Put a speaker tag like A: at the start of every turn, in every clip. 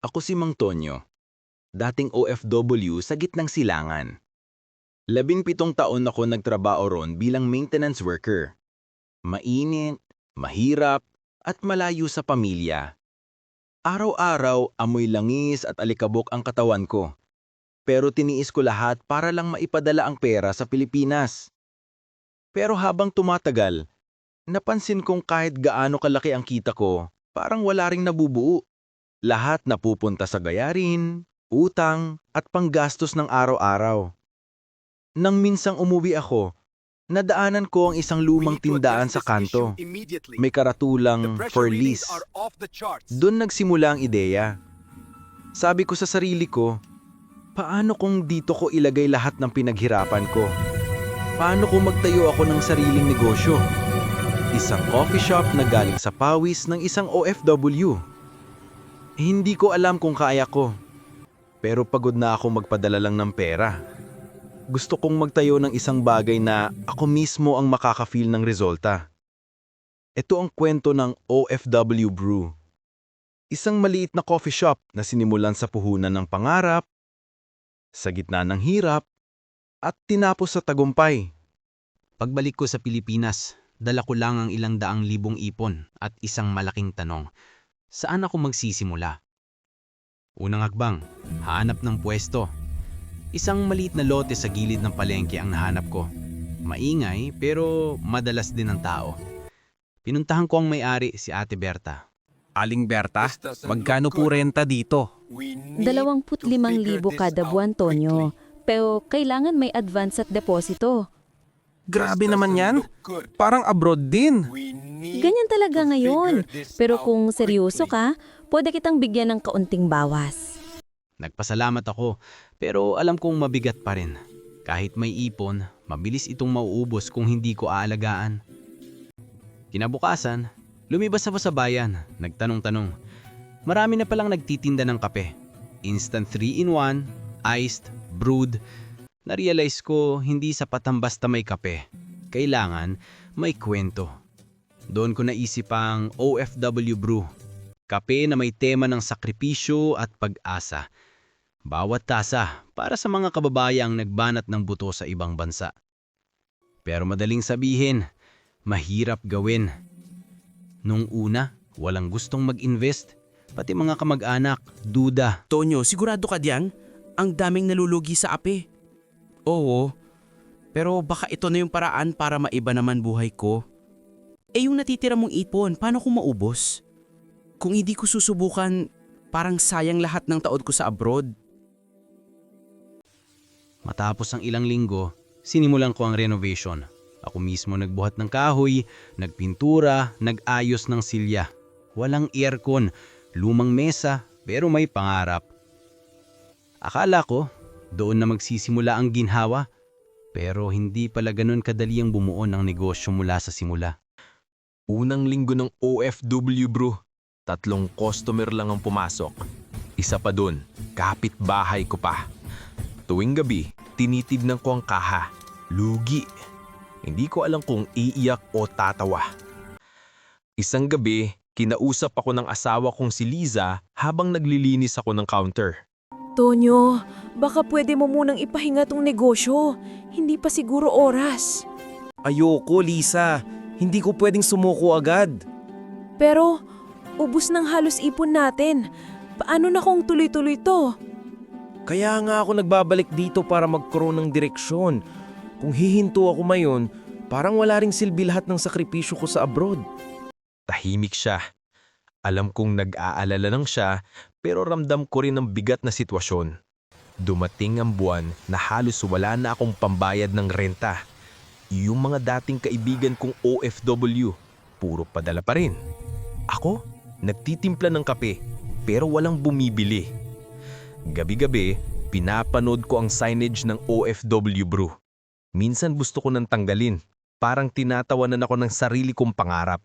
A: Ako si Mang Tonyo, dating OFW sa gitnang silangan. 17 taon ako nagtrabaho ron bilang maintenance worker. Mainit, mahirap, at malayo sa pamilya. Araw-araw, amoy langis at alikabok ang katawan ko. Pero tiniis ko lahat para lang maipadala ang pera sa Pilipinas. Pero habang tumatagal, napansin kong kahit gaano kalaki ang kita ko, parang wala ring nabubuo. Lahat napupunta sa gayarin, utang, at panggastos ng araw-araw. Nang minsang umuwi ako, nadaanan ko ang isang lumang tindahan sa kanto. May karatulang for lease. Doon nagsimula ang ideya. Sabi ko sa sarili ko, paano kung dito ko ilagay lahat ng pinaghirapan ko? Paano kung magtayo ako ng sariling negosyo? Isang coffee shop na galing sa pawis ng isang OFW. Hindi ko alam kung kaya ko. Pero pagod na ako magpadala lang ng pera. Gusto kong magtayo ng isang bagay na ako mismo ang makaka-feel ng resulta. Ito ang kwento ng OFW Brew. Isang maliit na coffee shop na sinimulan sa puhunan ng pangarap, sa gitna ng hirap, at tinapos sa tagumpay.
B: Pagbalik ko sa Pilipinas, dala ko lang ang 200,000 ipon at isang malaking tanong. Saan ako magsisimula? Unang hakbang, hanap ng pwesto. Isang maliit na lote sa gilid ng palengke ang nahanap ko. Maingay pero madalas din ang tao. Pinuntahan ko ang may-ari, si Ate Berta.
C: Aling Berta, magkano po renta dito?
D: 25,000 kada buwan, Tonyo. Pero kailangan may advance at deposito.
C: Grabe naman yan. Parang abroad din.
D: Ganyan talaga ngayon. Pero kung seryoso ka, pwede kitang bigyan ng kaunting bawas.
B: Nagpasalamat ako, pero alam kong mabigat pa rin. Kahit may ipon, mabilis itong mauubos kung hindi ko aalagaan. Kinabukasan, lumibas ako sa bayan, nagtanong-tanong. Marami na palang nagtitinda ng kape. Instant 3-in-1, iced, brewed. Narealize ko hindi sapat ang basta may kape. Kailangan may kwento. Doon ko naisip ang OFW Brew. Kape na may tema ng sakripisyo at pag-asa. Bawat tasa para sa mga kababayang nagbanat ng buto sa ibang bansa. Pero madaling sabihin, mahirap gawin. Nung una, walang gustong mag-invest, pati mga kamag-anak, duda.
E: Tonyo, sigurado ka diyan? Ang daming nalulugi sa ape. Oo, pero baka ito na yung paraan para maiba naman buhay ko. Eh yung natitira mong ipon, paano kung maubos? Kung hindi ko susubukan, parang sayang lahat ng taon ko sa abroad.
B: Matapos ang ilang linggo, sinimulan ko ang renovation. Ako mismo nagbuhat ng kahoy, nagpintura, nag-ayos ng silya. Walang aircon, lumang mesa, pero may pangarap. Akala ko, doon na magsisimula ang ginhawa, pero hindi pala ganun kadali ang bumuo ng negosyo mula sa simula.
F: Unang linggo ng OFW Brew, 3 customer lang ang pumasok. Isa pa dun, kapitbahay ko pa. Tuwing gabi, tinitignan ko ang kaha. Lugi. Hindi ko alam kung iiyak o tatawa. Isang gabi, kinausap ako ng asawa kong si Liza habang naglilinis ako ng counter.
G: Tonyo, baka pwede mo munang ipahinga tong negosyo. Hindi pa siguro oras.
E: Ayoko, Lisa. Hindi ko pwedeng sumuko agad.
G: Pero, ubus ng halos ipon natin. Paano na kung tuloy-tuloy to?
E: Kaya nga ako nagbabalik dito para magkaroon ng direksyon. Kung hihinto ako ngayon, parang wala ring silbi lahat ng sakripisyo ko sa abroad.
F: Tahimik siya. Alam kong nag-aalala lang siya, pero ramdam ko rin ang bigat na sitwasyon. Dumating ang buwan na halos wala na akong pambayad ng renta. Yung mga dating kaibigan kong OFW, puro padala pa rin. Ako, nagtitimpla ng kape, pero walang bumibili. Gabi-gabi, pinapanood ko ang signage ng OFW Brew. Minsan gusto ko nang tanggalin, parang tinatawanan ako ng sarili kong pangarap.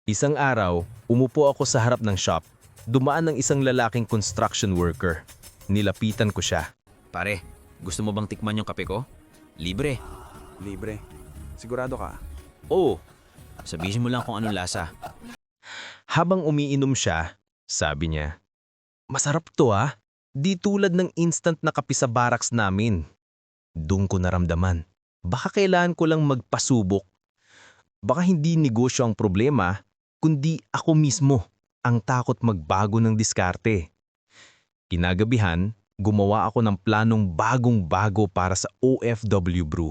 F: Isang araw, umupo ako sa harap ng shop. Dumaan ng isang lalaking construction worker. Nilapitan ko siya.
C: Pare, gusto mo bang tikman yung kape ko? Libre.
H: Libre. Sigurado ka?
C: Oo. Sabihin mo lang kung anong lasa.
F: Habang umiinom siya, sabi niya, Masarap to ah. Di tulad ng instant na kape sa barracks namin. Doon ko naramdaman. Baka kailangan ko lang magpasubok. Baka hindi negosyo ang problema, kundi ako mismo ang takot magbago ng diskarte. Kinagabihan, gumawa ako ng planong bagong-bago para sa OFW Brew.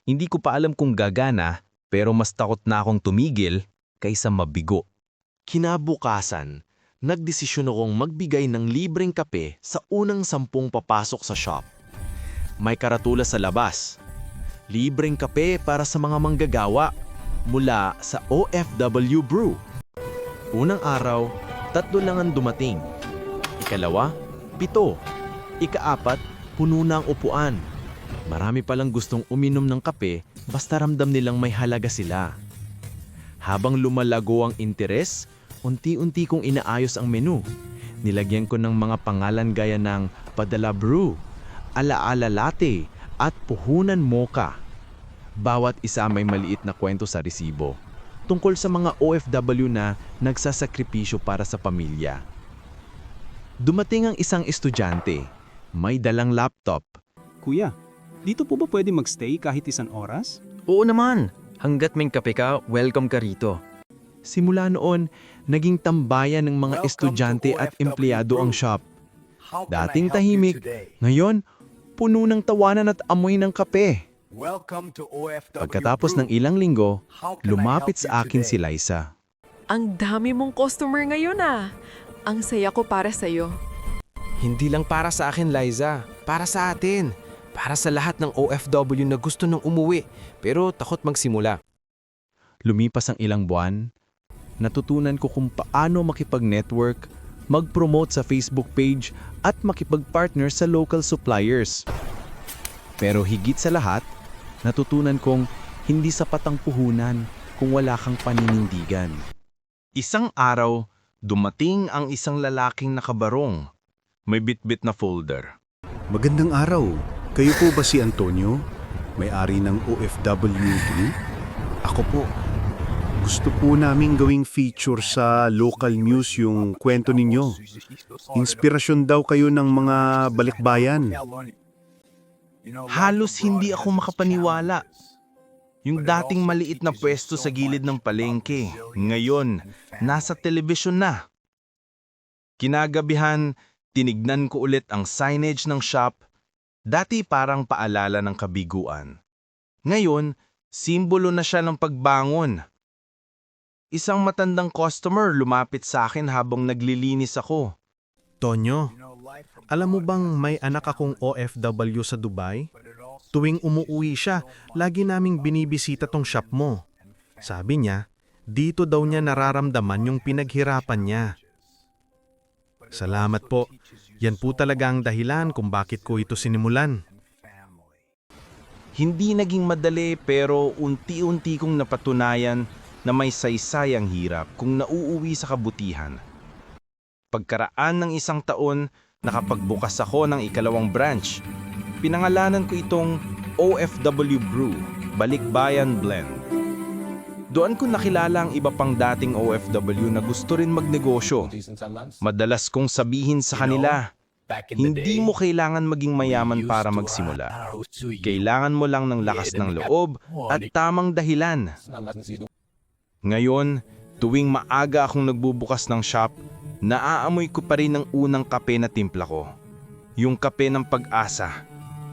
F: Hindi ko pa alam kung gagana, pero mas takot na akong tumigil kaysa mabigo. Kinabukasan, nagdesisyon akong magbigay ng libreng kape sa unang 10 papasok sa shop. May karatula sa labas. Libreng kape para sa mga manggagawa mula sa OFW Brew. Unang araw, 3 lang ang dumating. Ikalawa, 7. Ika-4, puno na ang upuan. Marami palang gustong uminom ng kape basta ramdam nilang may halaga sila. Habang lumalago ang interes, unti-unti kong inaayos ang menu. Nilagyan ko ng mga pangalan gaya ng Padala Brew, Ala-Ala Latte, at Puhunan Mocha. Bawat isa may maliit na kwento sa resibo, tungkol sa mga OFW na nagsasakripisyo para sa pamilya. Dumating ang isang estudyante, may dalang laptop.
C: Kuya, dito po ba pwede magstay kahit 1 oras?
I: Oo naman. Hanggat may kape ka, welcome ka rito.
F: Simula noon, naging tambayan ng mga estudyante at empleyado ang shop. Dating tahimik, ngayon, puno ng tawanan at amoy ng kape. Pagkatapos ng ilang linggo, lumapit sa akin si Liza.
G: Ang dami mong customer ngayon ah. Ang saya ko para sa'yo.
J: Hindi lang para sa akin, Liza. Para sa atin. Para sa lahat ng OFW na gusto nang umuwi, pero takot magsimula.
F: Lumipas ang ilang buwan, natutunan ko kung paano makipag-network, mag-promote sa Facebook page at makipag-partner sa local suppliers. Pero higit sa lahat, natutunan kong hindi sapat ang puhunan kung wala kang paninindigan. Isang araw, dumating ang isang lalaking nakabarong. May bitbit na folder.
K: Magandang araw. Kayo po ba si Antonio? May-ari ng OFW Brew? Ako po. Gusto po naming gawing feature sa local news yung kwento ninyo. Inspirasyon daw kayo ng mga balikbayan.
F: Halos hindi ako makapaniwala. Yung dating maliit na pwesto sa gilid ng palengke, ngayon, nasa telebisyon na. Kinagabihan, tinignan ko ulit ang signage ng shop. Dati parang paalala ng kabiguan. Ngayon, simbolo na siya ng pagbangon. Isang matandang customer lumapit sa akin habang naglilinis ako.
L: Tonyo, alam mo bang may anak akong OFW sa Dubai? Tuwing umuwi siya, lagi naming binibisita tong shop mo. Sabi niya, dito daw niya nararamdaman yung pinaghirapan niya. Salamat po. Yan po talaga ang dahilan kung bakit ko ito sinimulan.
F: Hindi naging madali pero unti-unti kong napatunayan na may saysay ang hirap kung nauuwi sa kabutihan. Pagkaraan ng 1 taon, nakapagbukas ako ng ikalawang branch. Pinangalanan ko itong OFW Brew, Balikbayan Blend. Doon ko nakilala ang iba pang dating OFW na gusto rin magnegosyo. Madalas kong sabihin sa kanila, hindi mo kailangan maging mayaman para magsimula. Kailangan mo lang ng lakas ng loob at tamang dahilan. Ngayon, tuwing maaga akong nagbubukas ng shop, naaamoy ko pa rin ang unang kape na timpla ko. Yung kape ng pag-asa.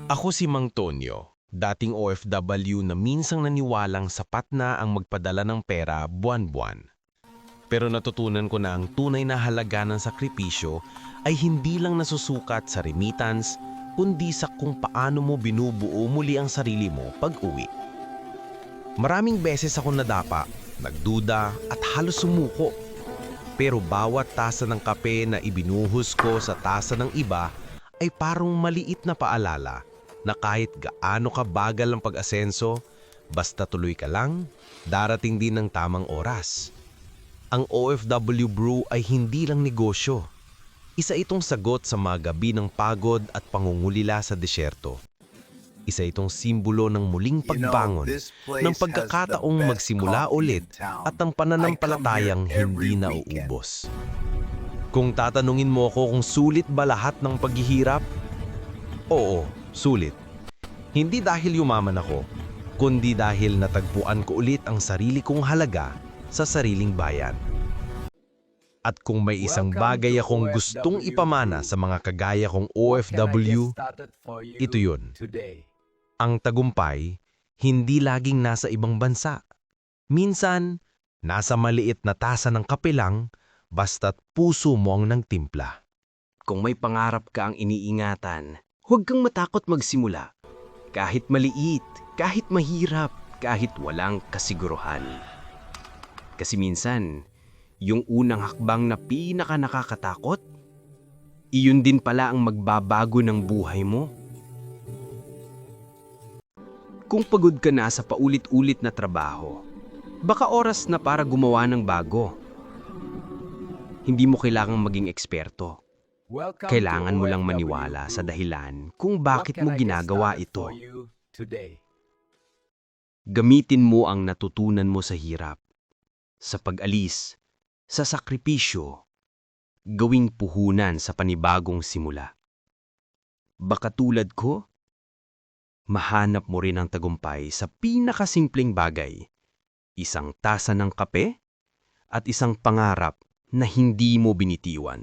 J: Ako si Mang Tonyo, dating OFW na minsang naniwalang sapat na ang magpadala ng pera buwan-buwan. Pero natutunan ko na ang tunay na halaga ng sakripisyo ay hindi lang nasusukat sa remittance, kundi sa kung paano mo binubuo muli ang sarili mo pag-uwi. Maraming beses ako nadapa, nagduda at halos sumuko. Pero bawat tasa ng kape na ibinuhos ko sa tasa ng iba ay parang maliit na paalala na kahit gaano ka bagal ang pag-asenso, basta tuloy ka lang, darating din ng tamang oras. Ang OFW Brew ay hindi lang negosyo. Isa itong sagot sa mga gabi ng pagod at pangungulila sa disyerto. Isa itong simbolo ng muling pagbangon, ng pagkakataong magsimula ulit at ang pananampalatayang hindi nauubos.
F: Kung tatanungin mo ako kung sulit ba lahat ng paghihirap? Oo, sulit. Hindi dahil yumaman ako, kundi dahil natagpuan ko ulit ang sarili kong halaga sa sariling bayan. At kung may isang bagay akong gustong ipamana sa mga kagaya kong OFW, ito yun. Ang tagumpay, hindi laging nasa ibang bansa. Minsan, nasa maliit na tasa ng kape lang, basta't puso mo ang nagtimpla.
B: Kung may pangarap ka ang iniingatan, huwag kang matakot magsimula. Kahit maliit, kahit mahirap, kahit walang kasiguruhan. Kasi minsan, yung unang hakbang na pinaka nakakatakot, iyon din pala ang magbabago ng buhay mo. Kung pagod ka na sa paulit-ulit na trabaho, baka oras na para gumawa ng bago. Hindi mo kailangang maging eksperto. Kailangan mo lang maniwala sa dahilan kung bakit mo ginagawa ito. Gamitin mo ang natutunan mo sa hirap, sa pag-alis, sa sakripisyo, gawing puhunan sa panibagong simula. Baka tulad ko, mahanap mo rin ang tagumpay sa pinakasimpleng bagay, isang tasa ng kape at isang pangarap na hindi mo binitiwan.